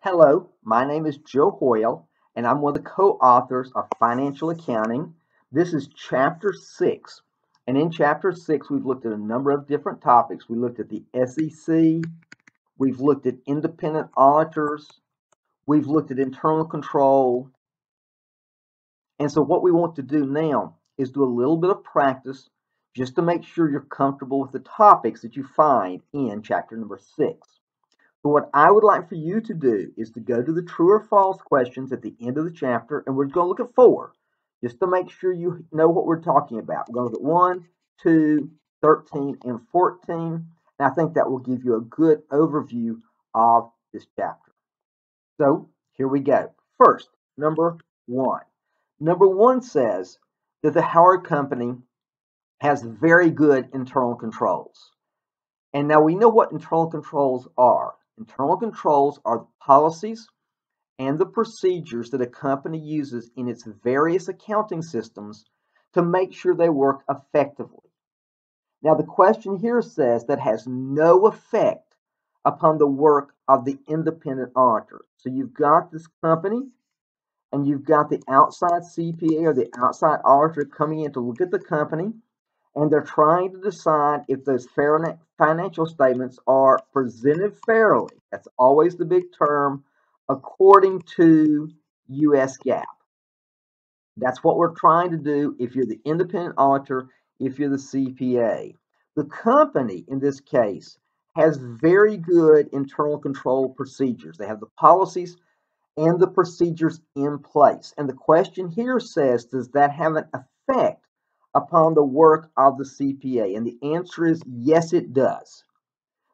Hello, my name is Joe Hoyle, and I'm one of the co-authors of Financial Accounting. This is Chapter 6, and in Chapter 6, we've looked at a number of different topics. We looked at the SEC, we've looked at independent auditors, we've looked at internal control, and so what we want to do now is do a little bit of practice just to make sure you're comfortable with the topics that you find in Chapter number 6. So what I would like for you to do is to go to the true or false questions at the end of the chapter, and we're going to look at 4, just to make sure you know what we're talking about. We're going to look at 1, 2, 13, and 14, and I think that will give you a good overview of this chapter. So here we go. First, number 1. Number 1 says that the Howard Company has very good internal controls. And now we know what internal controls are. Internal controls are the policies and the procedures that a company uses in its various accounting systems to make sure they work effectively. Now, the question here says that has no effect upon the work of the independent auditor. So you've got this company and you've got the outside CPA or the outside auditor coming in to look at the company, and they're trying to decide if those financial statements are presented fairly. That's always the big term, according to US GAAP. That's what we're trying to do if you're the independent auditor, if you're the CPA. The company, in this case, has very good internal control procedures. They have the policies and the procedures in place. And the question here says, does that have an effect upon the work of the CPA? And the answer is yes, it does.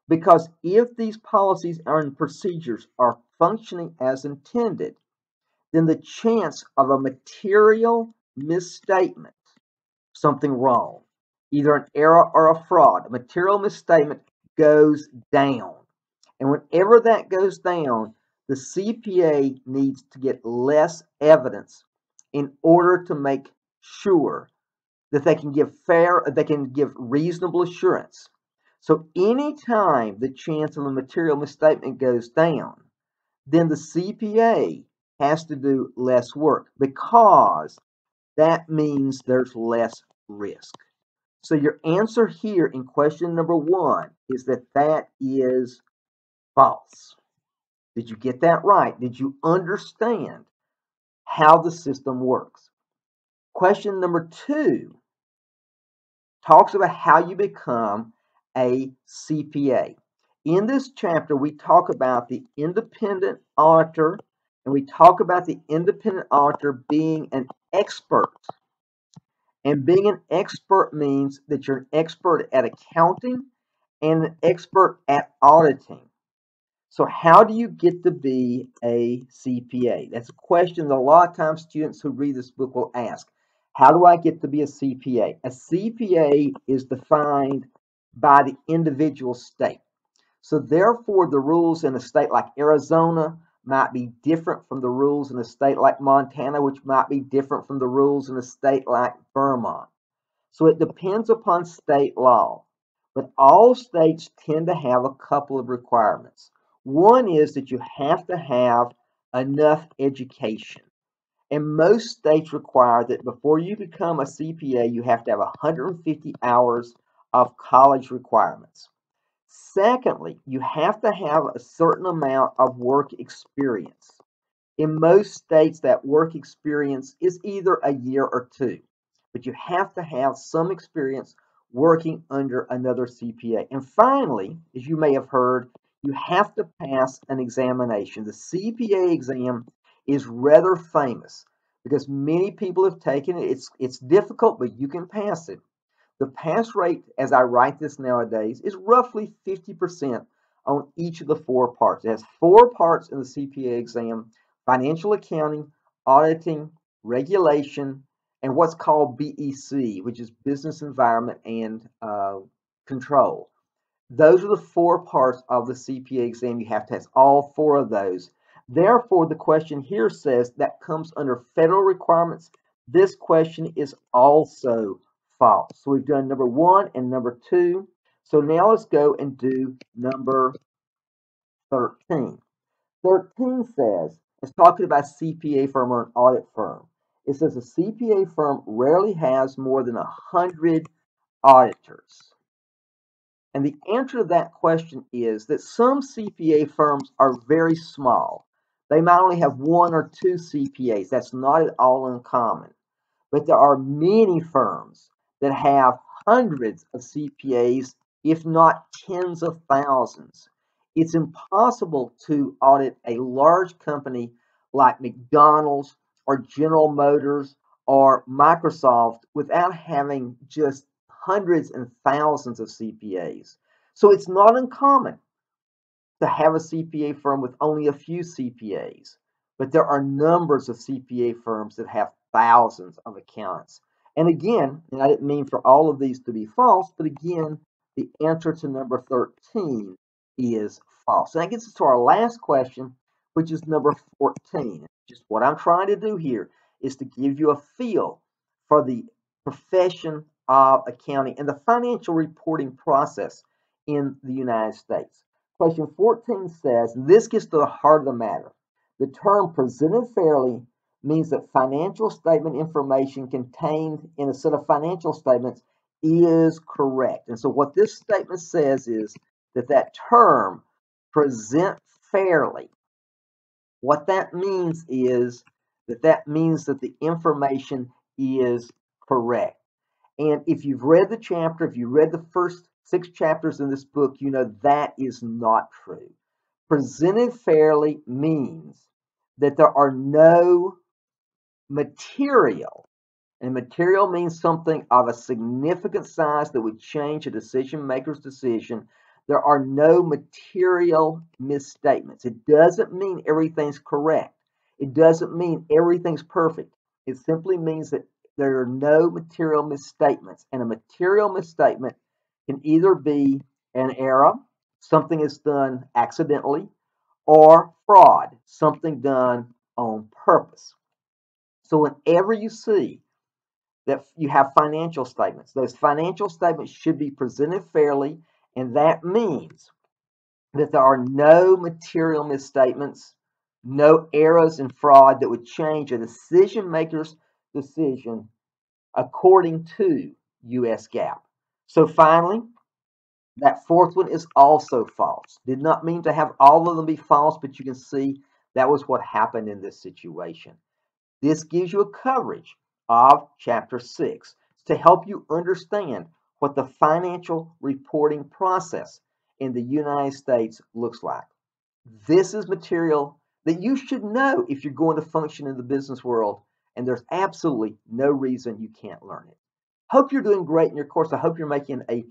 Because if these policies and procedures are functioning as intended, then the chance of a material misstatement, something wrong, either an error or a fraud, a material misstatement goes down. And whenever that goes down, the CPA needs to get less evidence in order to make sure that they can give reasonable assurance. So anytime the chance of a material misstatement goes down, then the CPA has to do less work because that means there's less risk. So your answer here in question number 1 is that is false. Did you get that right? Did you understand how the system works? Question number 2 talks about how you become a CPA. In this chapter, we talk about the independent auditor, and we talk about the independent auditor being an expert. And being an expert means that you're an expert at accounting and an expert at auditing. So how do you get to be a CPA? That's a question that a lot of times students who read this book will ask. How do I get to be a CPA? A CPA is defined by the individual state. So therefore, the rules in a state like Arizona might be different from the rules in a state like Montana, which might be different from the rules in a state like Vermont. So it depends upon state law. But all states tend to have a couple of requirements. One is that you have to have enough education. And most states require that before you become a CPA, you have to have 150 hours of college requirements. Secondly, you have to have a certain amount of work experience. In most states, that work experience is either a year or 2, but you have to have some experience working under another CPA. And finally, as you may have heard, you have to pass an examination. The CPA exam is rather famous because many people have taken it. It's difficult, but you can pass it. The pass rate, as I write this nowadays, is roughly 50% on each of the 4 parts. It has 4 parts in the CPA exam: financial accounting, auditing, regulation, and what's called BEC, which is business environment and control. Those are the 4 parts of the CPA exam. You have to have all 4 of those. Therefore, the question here says that comes under federal requirements. This question is also false. So we've done number 1 and number 2. So now let's go and do number 13. 13 says, it's talking about CPA firm or an audit firm. It says a CPA firm rarely has more than 100 auditors. And the answer to that question is that some CPA firms are very small. They might only have 1 or 2 CPAs. That's not at all uncommon. But there are many firms that have hundreds of CPAs, if not tens of thousands. It's impossible to audit a large company like McDonald's or General Motors or Microsoft without having just hundreds and thousands of CPAs. So it's not uncommon to have a CPA firm with only a few CPAs, but there are numbers of CPA firms that have thousands of accountants. And again, and I didn't mean for all of these to be false, but again, the answer to number 13 is false. And that gets us to our last question, which is number 14. Just what I'm trying to do here is to give you a feel for the profession of accounting and the financial reporting process in the United States. Question 14 says, this gets to the heart of the matter. The term presented fairly means that financial statement information contained in a set of financial statements is correct. And so what this statement says is that that term, present fairly, what that means is that means that the information is correct. And if you've read the chapter, if you read the first 6 chapters in this book, you know that is not true. Presented fairly means that there are no material, and material means something of a significant size that would change a decision maker's decision. There are no material misstatements. It doesn't mean everything's correct. It doesn't mean everything's perfect. It simply means that there are no material misstatements. And a material misstatement can either be an error, something is done accidentally, or fraud, something done on purpose. So whenever you see that you have financial statements, those financial statements should be presented fairly, and that means that there are no material misstatements, no errors and fraud that would change a decision maker's decision according to US GAAP. So finally, that fourth one is also false. Did not mean to have all of them be false, but you can see that was what happened in this situation. This gives you a coverage of Chapter 6 to help you understand what the financial reporting process in the United States looks like. This is material that you should know if you're going to function in the business world, and there's absolutely no reason you can't learn it. Hope you're doing great in your course. I hope you're making an A+.